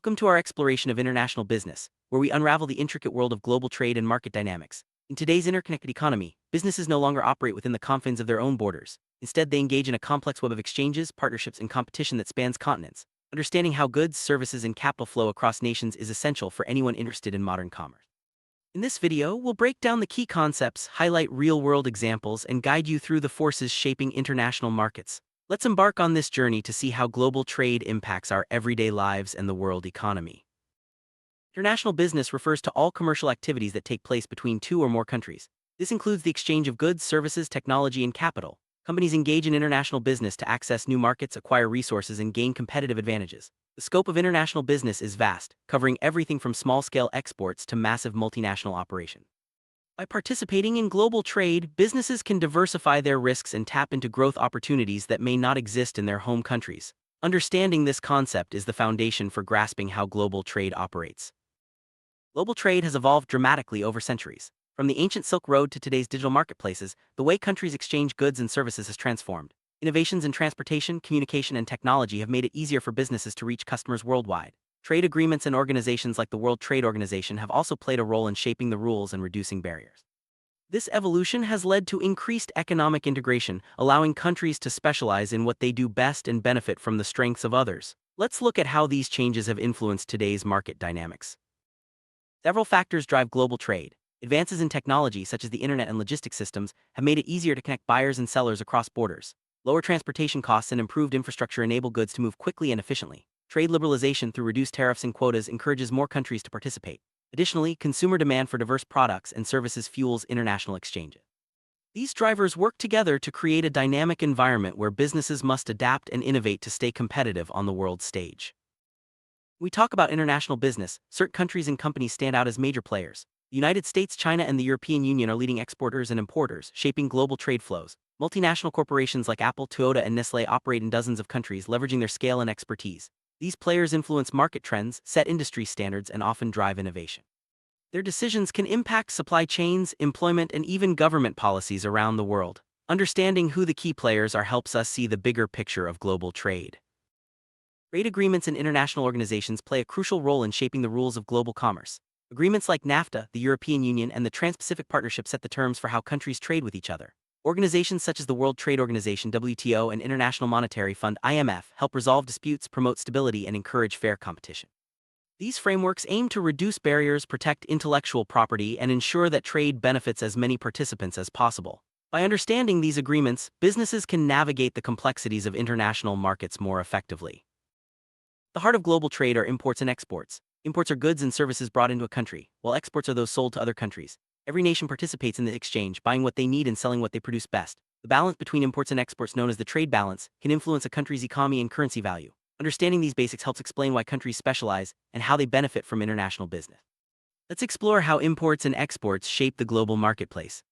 Welcome to our exploration of international business, where we unravel the intricate world of global trade and market dynamics. In today's interconnected economy, businesses no longer operate within the confines of their own borders. Instead, they engage in a complex web of exchanges, partnerships, and competition that spans continents. Understanding how goods, services, and capital flow across nations is essential for anyone interested in modern commerce. In this video, we'll break down the key concepts, highlight real-world examples, and guide you through the forces shaping international markets. Let's embark on this journey to see how global trade impacts our everyday lives and the world economy. International business refers to all commercial activities that take place between two or more countries. This includes the exchange of goods, services, technology, and capital. Companies engage in international business to access new markets, acquire resources, and gain competitive advantages. The scope of international business is vast, covering everything from small-scale exports to massive multinational operations. By participating in global trade, businesses can diversify their risks and tap into growth opportunities that may not exist in their home countries. Understanding this concept is the foundation for grasping how global trade operates. Global trade has evolved dramatically over centuries. From the ancient Silk Road to today's digital marketplaces, the way countries exchange goods and services has transformed. Innovations in transportation, communication, and technology have made it easier for businesses to reach customers worldwide. Trade agreements and organizations like the World Trade Organization have also played a role in shaping the rules and reducing barriers. This evolution has led to increased economic integration, allowing countries to specialize in what they do best and benefit from the strengths of others. Let's look at how these changes have influenced today's market dynamics. Several factors drive global trade. Advances in technology, such as the internet and logistics systems, have made it easier to connect buyers and sellers across borders. Lower transportation costs and improved infrastructure enable goods to move quickly and efficiently. Trade liberalization through reduced tariffs and quotas encourages more countries to participate. Additionally, consumer demand for diverse products and services fuels international exchanges. These drivers work together to create a dynamic environment where businesses must adapt and innovate to stay competitive on the world stage. When we talk about international business, certain countries and companies stand out as major players. The United States, China, and the European Union are leading exporters and importers, shaping global trade flows. Multinational corporations like Apple, Toyota, and Nestlé operate in dozens of countries, leveraging their scale and expertise. These players influence market trends, set industry standards, and often drive innovation. Their decisions can impact supply chains, employment, and even government policies around the world. Understanding who the key players are helps us see the bigger picture of global trade. Trade agreements and international organizations play a crucial role in shaping the rules of global commerce. Agreements like NAFTA, the European Union, and the Trans-Pacific Partnership set the terms for how countries trade with each other. Organizations such as the World Trade Organization (WTO) and International Monetary Fund (IMF) help resolve disputes, promote stability, and encourage fair competition. These frameworks aim to reduce barriers, protect intellectual property, and ensure that trade benefits as many participants as possible. By understanding these agreements, businesses can navigate the complexities of international markets more effectively. The heart of global trade are imports and exports. Imports are goods and services brought into a country, while exports are those sold to other countries. Every nation participates in the exchange, buying what they need and selling what they produce best. The balance between imports and exports, known as the trade balance, can influence a country's economy and currency value. Understanding these basics helps explain why countries specialize and how they benefit from international business. Let's explore how imports and exports shape the global marketplace.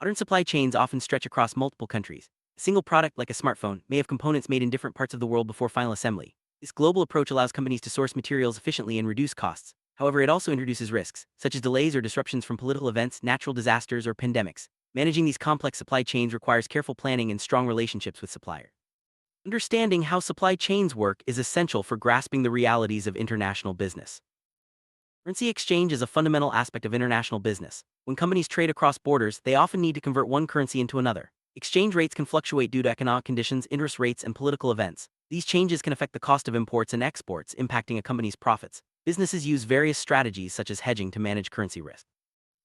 Modern supply chains often stretch across multiple countries. A single product, like a smartphone, may have components made in different parts of the world before final assembly. This global approach allows companies to source materials efficiently and reduce costs. However, it also introduces risks, such as delays or disruptions from political events, natural disasters, or pandemics. Managing these complex supply chains requires careful planning and strong relationships with suppliers. Understanding how supply chains work is essential for grasping the realities of international business. Currency exchange is a fundamental aspect of international business. When companies trade across borders, they often need to convert one currency into another. Exchange rates can fluctuate due to economic conditions, interest rates, and political events. These changes can affect the cost of imports and exports, impacting a company's profits. Businesses use various strategies such as hedging to manage currency risk.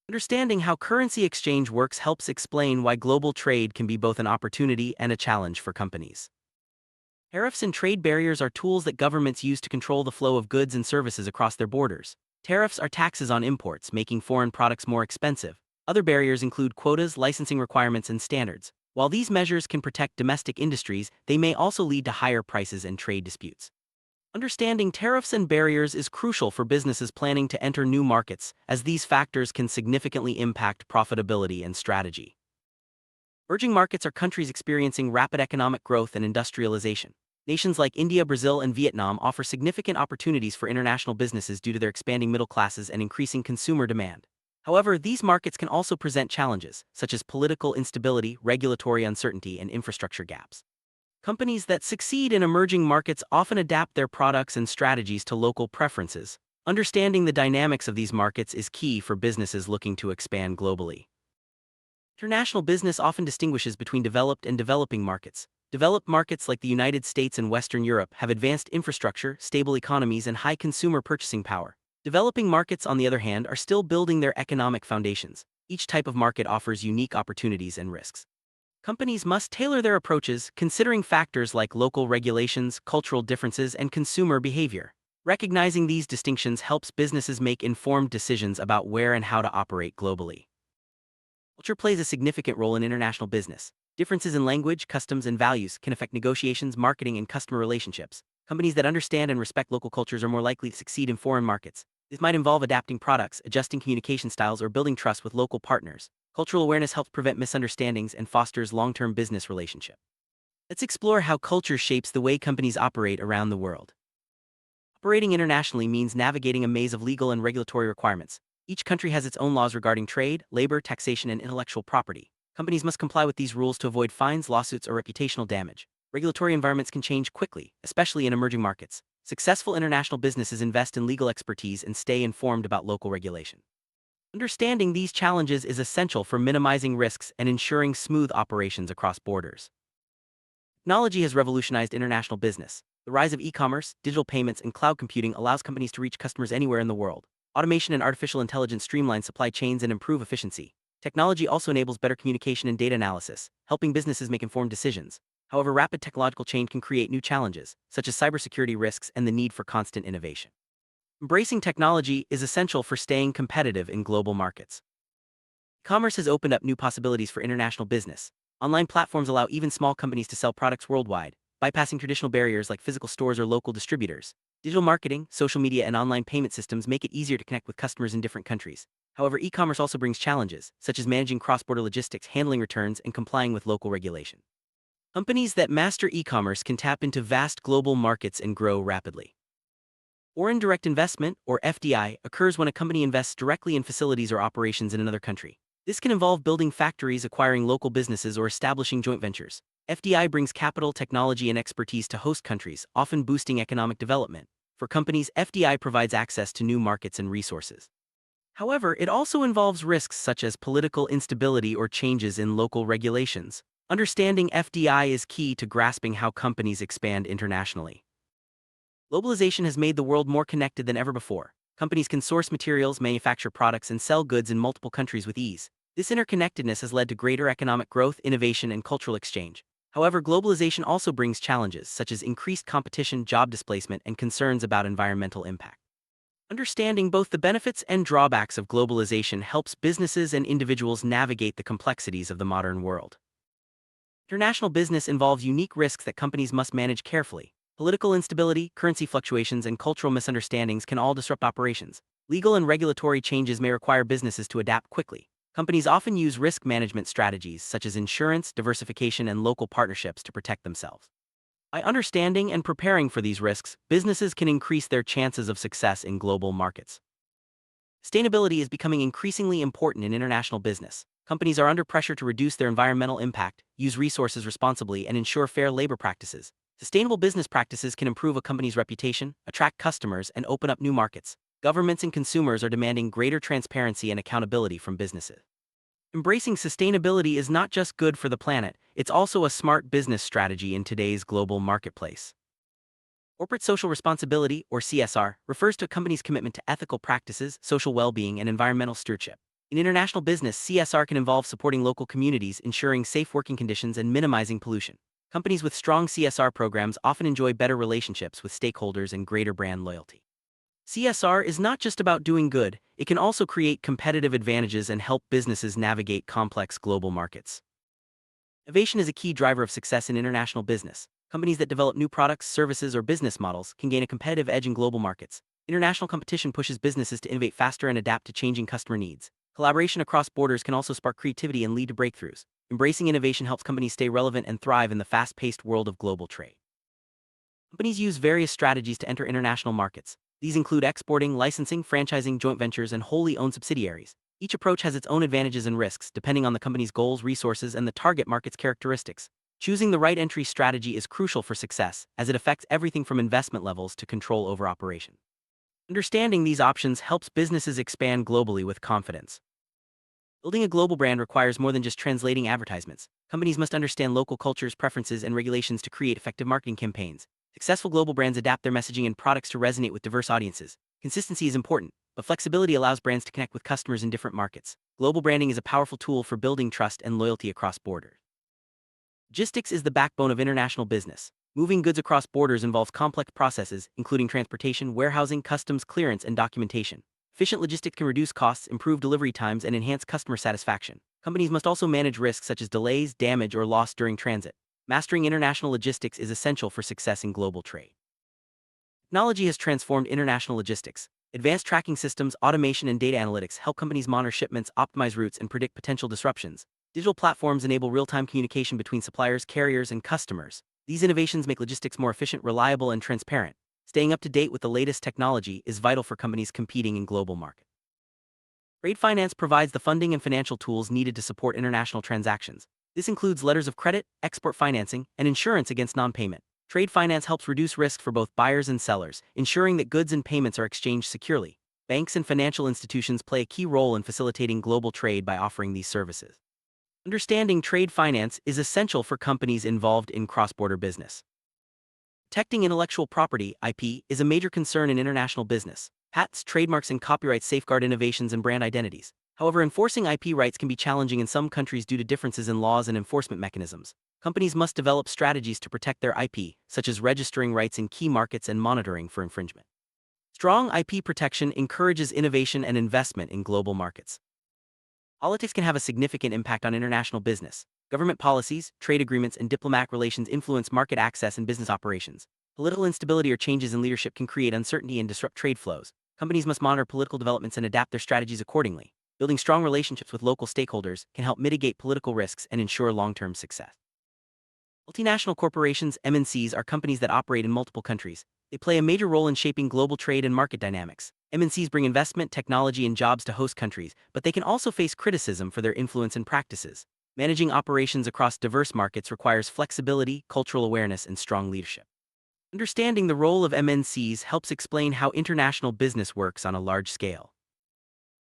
Understanding how currency exchange works helps explain why global trade can be both an opportunity and a challenge for companies. Tariffs and trade barriers are tools that governments use to control the flow of goods and services across their borders. Tariffs are taxes on imports, making foreign products more expensive. Other barriers include quotas, licensing requirements, and standards. While these measures can protect domestic industries, they may also lead to higher prices and trade disputes. Understanding tariffs and barriers is crucial for businesses planning to enter new markets, as these factors can significantly impact profitability and strategy. Emerging markets are countries experiencing rapid economic growth and industrialization. Nations like India, Brazil, and Vietnam offer significant opportunities for international businesses due to their expanding middle classes and increasing consumer demand. However, these markets can also present challenges, such as political instability, regulatory uncertainty, and infrastructure gaps. Companies that succeed in emerging markets often adapt their products and strategies to local preferences. Understanding the dynamics of these markets is key for businesses looking to expand globally. International business often distinguishes between developed and developing markets. Developed markets like the United States and Western Europe have advanced infrastructure, stable economies, and high consumer purchasing power. Developing markets, on the other hand, are still building their economic foundations. Each type of market offers unique opportunities and risks. Companies must tailor their approaches, considering factors like local regulations, cultural differences, and consumer behavior. Recognizing these distinctions helps businesses make informed decisions about where and how to operate globally. Culture plays a significant role in international business. Differences in language, customs, and values can affect negotiations, marketing, and customer relationships. Companies that understand and respect local cultures are more likely to succeed in foreign markets. This might involve adapting products, adjusting communication styles, or building trust with local partners. Cultural awareness helps prevent misunderstandings and fosters long-term business relationships. Let's explore how culture shapes the way companies operate around the world. Operating internationally means navigating a maze of legal and regulatory requirements. Each country has its own laws regarding trade, labor, taxation, and intellectual property. Companies must comply with these rules to avoid fines, lawsuits, or reputational damage. Regulatory environments can change quickly, especially in emerging markets. Successful international businesses invest in legal expertise and stay informed about local regulation. Understanding these challenges is essential for minimizing risks and ensuring smooth operations across borders. Technology has revolutionized international business. The rise of e-commerce, digital payments, and cloud computing allows companies to reach customers anywhere in the world. Automation and artificial intelligence streamline supply chains and improve efficiency. Technology also enables better communication and data analysis, helping businesses make informed decisions. However, rapid technological change can create new challenges, such as cybersecurity risks and the need for constant innovation. Embracing technology is essential for staying competitive in global markets. Commerce has opened up new possibilities for international business. Online platforms allow even small companies to sell products worldwide, bypassing traditional barriers like physical stores or local distributors. Digital marketing, social media, and online payment systems make it easier to connect with customers in different countries. However, e-commerce also brings challenges, such as managing cross-border logistics, handling returns, and complying with local regulation. Companies that master e-commerce can tap into vast global markets and grow rapidly. Foreign direct investment, or FDI, occurs when a company invests directly in facilities or operations in another country. This can involve building factories, acquiring local businesses, or establishing joint ventures. FDI brings capital, technology, and expertise to host countries, often boosting economic development. For companies, FDI provides access to new markets and resources. However, it also involves risks such as political instability or changes in local regulations. Understanding FDI is key to grasping how companies expand internationally. Globalization has made the world more connected than ever before. Companies can source materials, manufacture products, and sell goods in multiple countries with ease. This interconnectedness has led to greater economic growth, innovation, and cultural exchange. However, globalization also brings challenges such as increased competition, job displacement, and concerns about environmental impact. Understanding both the benefits and drawbacks of globalization helps businesses and individuals navigate the complexities of the modern world. International business involves unique risks that companies must manage carefully. Political instability, currency fluctuations, and cultural misunderstandings can all disrupt operations. Legal and regulatory changes may require businesses to adapt quickly. Companies often use risk management strategies such as insurance, diversification, and local partnerships to protect themselves. By understanding and preparing for these risks, businesses can increase their chances of success in global markets. Sustainability is becoming increasingly important in international business. Companies are under pressure to reduce their environmental impact, use resources responsibly, and ensure fair labor practices. Sustainable business practices can improve a company's reputation, attract customers, and open up new markets. Governments and consumers are demanding greater transparency and accountability from businesses. Embracing sustainability is not just good for the planet, it's also a smart business strategy in today's global marketplace. Corporate social responsibility, or CSR, refers to a company's commitment to ethical practices, social well-being, and environmental stewardship. In international business, CSR can involve supporting local communities, ensuring safe working conditions, and minimizing pollution. Companies with strong CSR programs often enjoy better relationships with stakeholders and greater brand loyalty. CSR is not just about doing good, it can also create competitive advantages and help businesses navigate complex global markets. Innovation is a key driver of success in international business. Companies that develop new products, services, or business models can gain a competitive edge in global markets. International competition pushes businesses to innovate faster and adapt to changing customer needs. Collaboration across borders can also spark creativity and lead to breakthroughs. Embracing innovation helps companies stay relevant and thrive in the fast-paced world of global trade. Companies use various strategies to enter international markets. These include exporting, licensing, franchising, joint ventures, and wholly owned subsidiaries. Each approach has its own advantages and risks, depending on the company's goals, resources, and the target market's characteristics. Choosing the right entry strategy is crucial for success, as it affects everything from investment levels to control over operation. Understanding these options helps businesses expand globally with confidence. Building a global brand requires more than just translating advertisements. Companies must understand local cultures, preferences, and regulations to create effective marketing campaigns. Successful global brands adapt their messaging and products to resonate with diverse audiences. Consistency is important, but flexibility allows brands to connect with customers in different markets. Global branding is a powerful tool for building trust and loyalty across borders. Logistics is the backbone of international business. Moving goods across borders involves complex processes, including transportation, warehousing, customs clearance, and documentation. Efficient logistics can reduce costs, improve delivery times, and enhance customer satisfaction. Companies must also manage risks such as delays, damage, or loss during transit. Mastering international logistics is essential for success in global trade. Technology has transformed international logistics. Advanced tracking systems, automation, and data analytics help companies monitor shipments, optimize routes, and predict potential disruptions. Digital platforms enable real-time communication between suppliers, carriers, and customers. These innovations make logistics more efficient, reliable, and transparent. Staying up to date with the latest technology is vital for companies competing in global markets. Trade finance provides the funding and financial tools needed to support international transactions. This includes letters of credit, export financing, and insurance against non-payment. Trade finance helps reduce risk for both buyers and sellers, ensuring that goods and payments are exchanged securely. Banks and financial institutions play a key role in facilitating global trade by offering these services. Understanding trade finance is essential for companies involved in cross-border business. Protecting intellectual property, IP, is a major concern in international business. Patents, trademarks, and copyrights safeguard innovations and brand identities. However, enforcing IP rights can be challenging in some countries due to differences in laws and enforcement mechanisms. Companies must develop strategies to protect their IP, such as registering rights in key markets and monitoring for infringement. Strong IP protection encourages innovation and investment in global markets. Politics can have a significant impact on international business. Government policies, trade agreements, and diplomatic relations influence market access and business operations. Political instability or changes in leadership can create uncertainty and disrupt trade flows. Companies must monitor political developments and adapt their strategies accordingly. Building strong relationships with local stakeholders can help mitigate political risks and ensure long-term success. Multinational corporations, MNCs, are companies that operate in multiple countries. They play a major role in shaping global trade and market dynamics. MNCs bring investment, technology, and jobs to host countries, but they can also face criticism for their influence and practices. Managing operations across diverse markets requires flexibility, cultural awareness, and strong leadership. Understanding the role of MNCs helps explain how international business works on a large scale.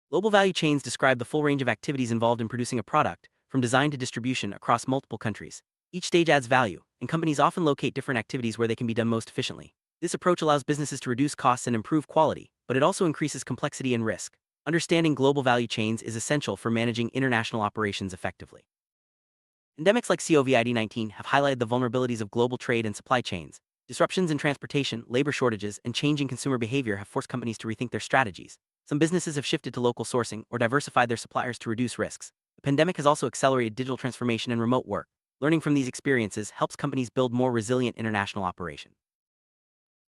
Global value chains describe the full range of activities involved in producing a product, from design to distribution, across multiple countries. Each stage adds value, and companies often locate different activities where they can be done most efficiently. This approach allows businesses to reduce costs and improve quality, but it also increases complexity and risk. Understanding global value chains is essential for managing international operations effectively. Pandemics like COVID-19 have highlighted the vulnerabilities of global trade and supply chains. Disruptions in transportation, labor shortages, and changing consumer behavior have forced companies to rethink their strategies. Some businesses have shifted to local sourcing or diversified their suppliers to reduce risks. The pandemic has also accelerated digital transformation and remote work. Learning from these experiences helps companies build more resilient international operations.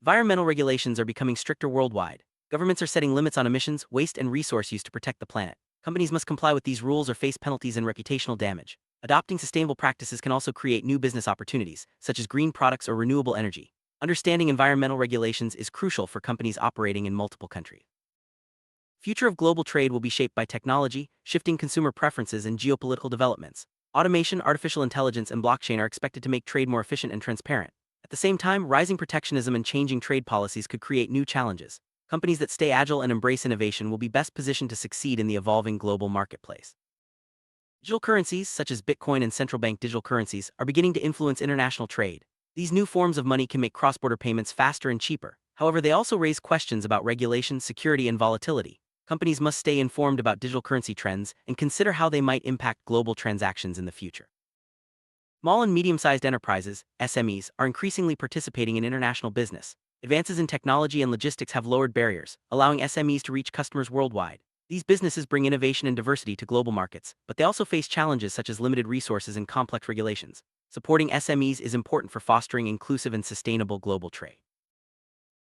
Environmental regulations are becoming stricter worldwide. Governments are setting limits on emissions, waste, and resource use to protect the planet. Companies must comply with these rules or face penalties and reputational damage. Adopting sustainable practices can also create new business opportunities, such as green products or renewable energy. Understanding environmental regulations is crucial for companies operating in multiple countries. The future of global trade will be shaped by technology, shifting consumer preferences, and geopolitical developments. Automation, artificial intelligence, and blockchain are expected to make trade more efficient and transparent. At the same time, rising protectionism and changing trade policies could create new challenges. Companies that stay agile and embrace innovation will be best positioned to succeed in the evolving global marketplace. Digital currencies, such as Bitcoin and central bank digital currencies, are beginning to influence international trade. These new forms of money can make cross-border payments faster and cheaper. However, they also raise questions about regulation, security, and volatility. Companies must stay informed about digital currency trends and consider how they might impact global transactions in the future. Small and medium-sized enterprises, SMEs, are increasingly participating in international business. Advances in technology and logistics have lowered barriers, allowing SMEs to reach customers worldwide. These businesses bring innovation and diversity to global markets, but they also face challenges such as limited resources and complex regulations. Supporting SMEs is important for fostering inclusive and sustainable global trade.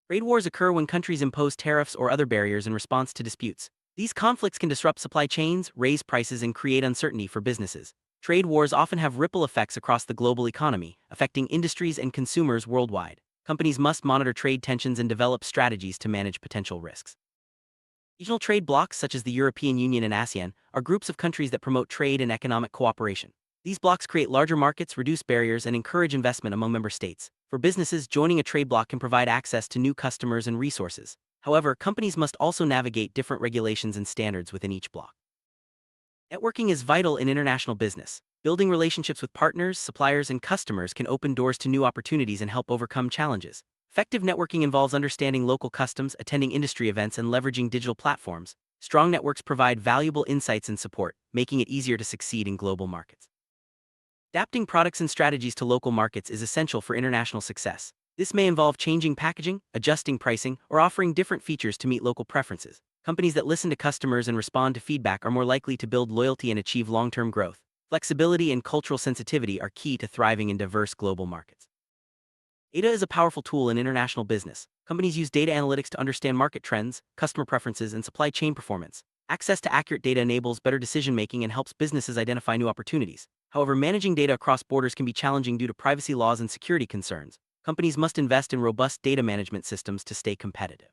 Trade wars occur when countries impose tariffs or other barriers in response to disputes. These conflicts can disrupt supply chains, raise prices, and create uncertainty for businesses. Trade wars often have ripple effects across the global economy, affecting industries and consumers worldwide. Companies must monitor trade tensions and develop strategies to manage potential risks. Regional trade blocs such as the European Union and ASEAN are groups of countries that promote trade and economic cooperation. These blocks create larger markets, reduce barriers, and encourage investment among member states. For businesses, joining a trade bloc can provide access to new customers and resources. However, companies must also navigate different regulations and standards within each bloc. Networking is vital in international business. Building relationships with partners, suppliers, and customers can open doors to new opportunities and help overcome challenges. Effective networking involves understanding local customs, attending industry events, and leveraging digital platforms. Strong networks provide valuable insights and support, making it easier to succeed in global markets. Adapting products and strategies to local markets is essential for international success. This may involve changing packaging, adjusting pricing, or offering different features to meet local preferences. Companies that listen to customers and respond to feedback are more likely to build loyalty and achieve long-term growth. Flexibility and cultural sensitivity are key to thriving in diverse global markets. Data is a powerful tool in international business. Companies use data analytics to understand market trends, customer preferences, and supply chain performance. Access to accurate data enables better decision-making and helps businesses identify new opportunities. However, managing data across borders can be challenging due to privacy laws and security concerns. Companies must invest in robust data management systems to stay competitive.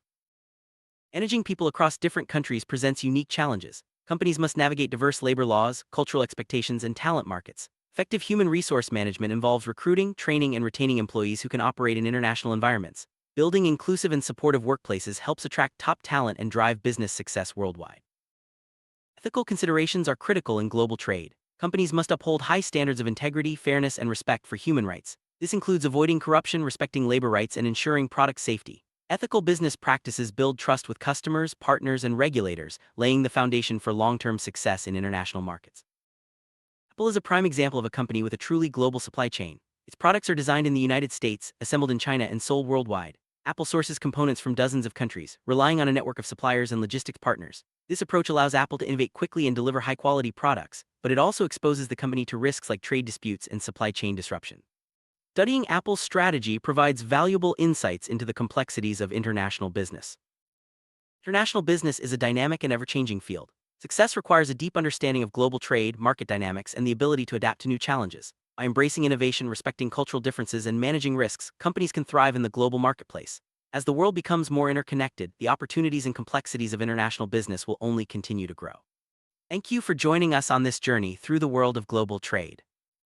Managing people across different countries presents unique challenges. Companies must navigate diverse labor laws, cultural expectations, and talent markets. Effective human resource management involves recruiting, training, and retaining employees who can operate in international environments. Building inclusive and supportive workplaces helps attract top talent and drive business success worldwide. Ethical considerations are critical in global trade. Companies must uphold high standards of integrity, fairness, and respect for human rights. This includes avoiding corruption, respecting labor rights, and ensuring product safety. Ethical business practices build trust with customers, partners, and regulators, laying the foundation for long-term success in international markets. Apple is a prime example of a company with a truly global supply chain. Its products are designed in the United States, assembled in China, and sold worldwide. Apple sources components from dozens of countries, relying on a network of suppliers and logistics partners. This approach allows Apple to innovate quickly and deliver high-quality products, but it also exposes the company to risks like trade disputes and supply chain disruption. Studying Apple's strategy provides valuable insights into the complexities of international business. International business is a dynamic and ever-changing field. Success requires a deep understanding of global trade, market dynamics, and the ability to adapt to new challenges. By embracing innovation, respecting cultural differences, and managing risks, companies can thrive in the global marketplace. As the world becomes more interconnected, the opportunities and complexities of international business will only continue to grow. Thank you for joining us on this journey through the world of global trade.